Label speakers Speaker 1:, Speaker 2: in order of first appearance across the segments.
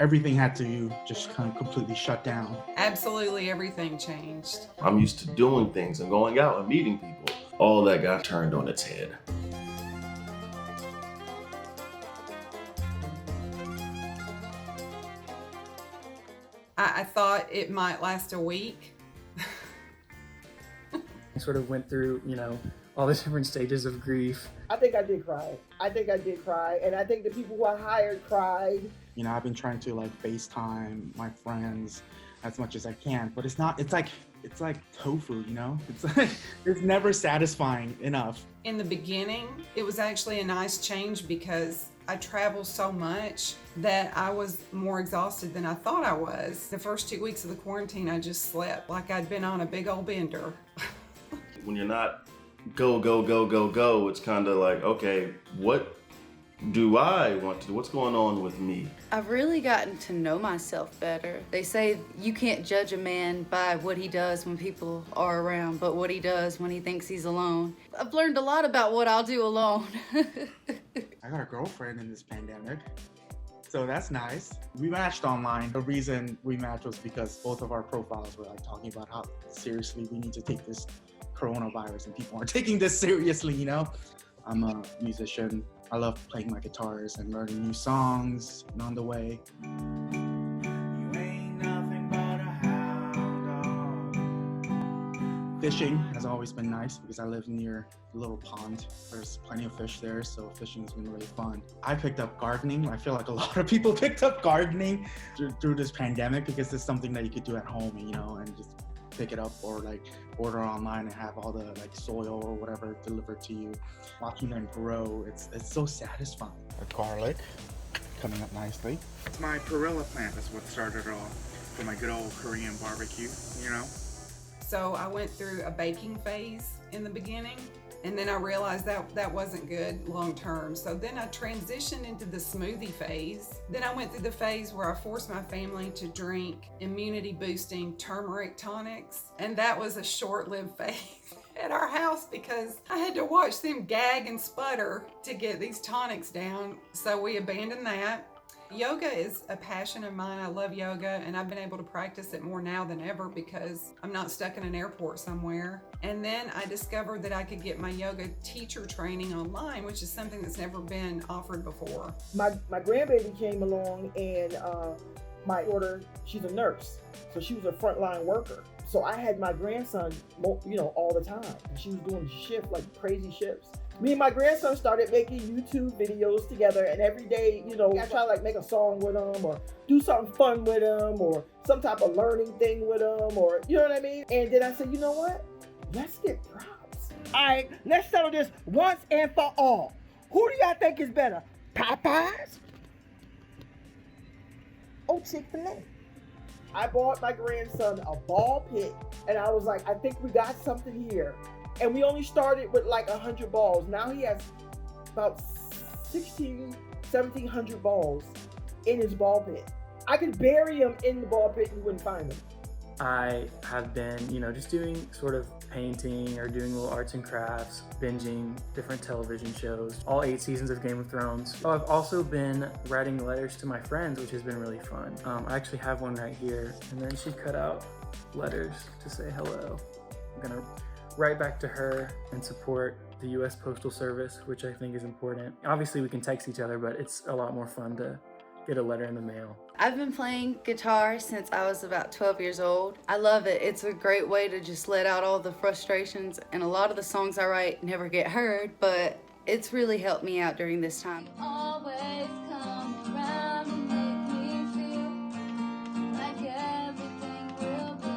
Speaker 1: everything had to just kind of completely shut down.
Speaker 2: Absolutely everything changed.
Speaker 3: I'm used to doing things and going out and meeting people. All that got turned on its head.
Speaker 2: I thought it might last a week.
Speaker 4: I sort of went through, all the different stages of grief.
Speaker 5: I think I did cry. And I think the people who I hired cried.
Speaker 1: I've been trying to like FaceTime my friends as much as I can, but it's like tofu, it's never satisfying enough.
Speaker 2: In the beginning, it was actually a nice change because I travel so much that I was more exhausted than I thought I was. The first 2 weeks of the quarantine, I just slept like I'd been on a big old bender.
Speaker 3: When you're not go, it's kind of like, okay, what do I want to do? What's going on with me?
Speaker 6: I've really gotten to know myself better. They say you can't judge a man by what he does when people are around, but what he does when he thinks he's alone. I've learned a lot about what I'll do alone.
Speaker 1: I got a girlfriend in this pandemic, so that's nice. We matched online. The reason we matched was because both of our profiles were like talking about how seriously we need to take this coronavirus, and people aren't taking this seriously, I'm a musician. I love playing my guitars and learning new songs and on the way. Fishing has always been nice because I live near a little pond. There's plenty of fish there, so fishing has been really fun. I picked up gardening. I feel like a lot of people picked up gardening through this pandemic because it's something that you could do at home, and just pick it up or like order online and have all the like soil or whatever delivered to you. Watching them grow, it's so satisfying. The garlic coming up nicely. It's my perilla plant. That's what started it off for my good old Korean barbecue,
Speaker 2: So I went through a baking phase in the beginning, and then I realized that wasn't good long term. So then I transitioned into the smoothie phase. Then I went through the phase where I forced my family to drink immunity boosting turmeric tonics. And that was a short-lived phase at our house because I had to watch them gag and sputter to get these tonics down. So we abandoned that. Yoga is a passion of mine. I love yoga, and I've been able to practice it more now than ever because I'm not stuck in an airport somewhere. And then I discovered that I could get my yoga teacher training online, which is something that's never been offered before.
Speaker 5: My grandbaby came along, and my daughter, she's a nurse, so she was a frontline worker. So I had my grandson, all the time. And she was doing shift, like crazy shifts. Me and my grandson started making YouTube videos together, and every day, I try to like make a song with him or do something fun with him or some type of learning thing with him, or you know what I mean? And then I said, you know what? Let's get props. All right, let's settle this once and for all. Who do y'all think is better, Popeyes or Chick-fil-A? I bought my grandson a ball pit, and I was like, I think we got something here. And we only started with like 100 balls. Now he has about 1,700 balls in his ball pit. I could bury him in the ball pit and you wouldn't find him.
Speaker 4: I have been, just doing sort of painting or doing little arts and crafts, binging different television shows, all 8 seasons of Game of Thrones. I've also been writing letters to my friends, which has been really fun. I actually have one right here, and then she cut out letters to say hello. I'm gonna write back to her and support the U.S. Postal Service, which I think is important. Obviously, we can text each other, but it's a lot more fun to get a letter in the mail.
Speaker 6: I've been playing guitar since I was about 12 years old. I love it. It's a great way to just let out all the frustrations, and a lot of the songs I write never get heard, but it's really helped me out during this time.
Speaker 7: Always come around and make me feel like everything will be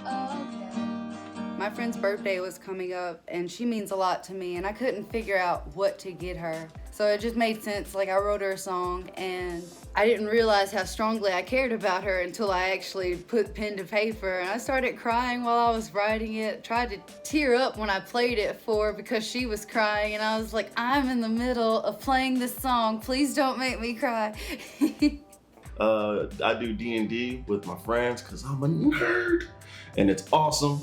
Speaker 7: okay.
Speaker 6: My friend's birthday was coming up, and she means a lot to me, and I couldn't figure out what to get her. So it just made sense. Like, I wrote her a song, and I didn't realize how strongly I cared about her until I actually put pen to paper, and I started crying while I was writing it. Tried to tear up when I played it for her because she was crying, and I was like, I'm in the middle of playing this song. Please don't make me cry.
Speaker 3: I do D&D with my friends because I'm a nerd, and it's awesome.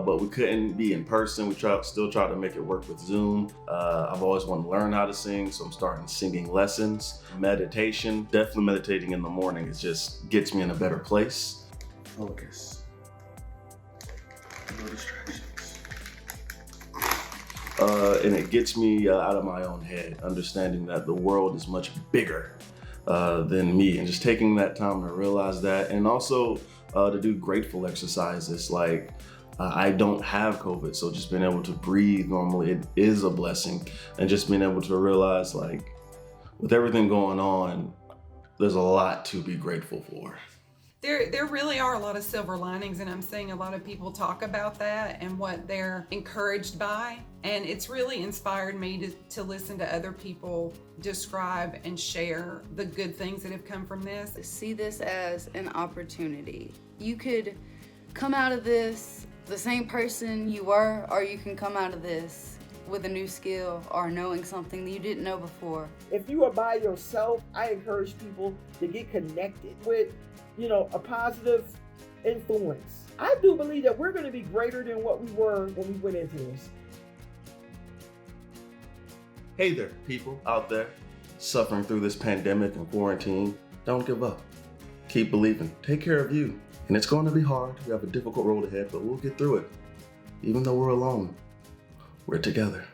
Speaker 3: but we couldn't be in person. We still try to make it work with Zoom. I've always wanted to learn how to sing, so I'm starting singing lessons. Meditation, definitely meditating in the morning. It just gets me in a better place.
Speaker 1: Focus. No distractions.
Speaker 3: And it gets me out of my own head, understanding that the world is much bigger than me, and just taking that time to realize that, and also to do grateful exercises like I don't have COVID, so just being able to breathe normally, it is a blessing, and just being able to realize, like, with everything going on, there's a lot to be grateful for.
Speaker 2: There really are a lot of silver linings, and I'm seeing a lot of people talk about that and what they're encouraged by. And it's really inspired me to listen to other people describe and share the good things that have come from this.
Speaker 6: See this as an opportunity. You could come out of this the same person you were, or you can come out of this with a new skill or knowing something that you didn't know before.
Speaker 5: If you are by yourself, I encourage people to get connected with, a positive influence. I do believe that we're going to be greater than what we were when we went into this.
Speaker 3: Hey there, people out there suffering through this pandemic and quarantine. Don't give up. Keep believing. Take care of you. And it's going to be hard. We have a difficult road ahead, but we'll get through it. Even though we're alone, we're together.